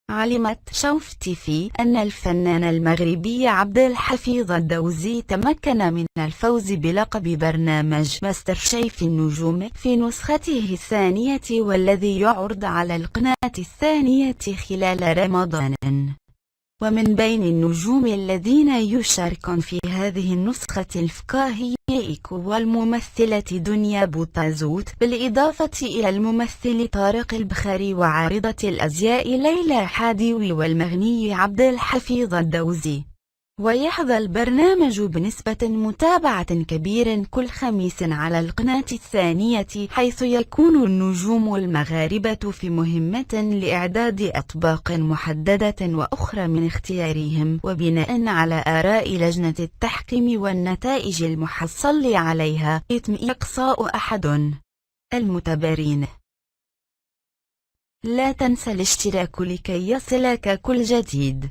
علمت شوف تيفي أن الفنان المغربي عبد الحفيظ الدوزي تمكن من الفوز بلقب برنامج ماستر شيف النجوم في نسخته الثانية، والذي يعرض على القناة الثانية خلال رمضان. ومن بين النجوم الذين يشاركون في هذه النسخة الفكاهية إيكو والممثلة دنيا بوتازوت، بالإضافة إلى الممثل طارق البخاري وعارضة الأزياء ليلى حادوي والمغني عبد الحفيظ الدوزي. ويحظى البرنامج بنسبة متابعة كبير كل خميس على القناة الثانية، حيث يكون النجوم المغاربة في مهمة لإعداد أطباق محددة وأخرى من اختيارهم، وبناء على آراء لجنة التحكيم والنتائج المحصل عليها يتم إقصاء أحد المتبارين. لا تنسى الاشتراك لكي يصلك كل جديد.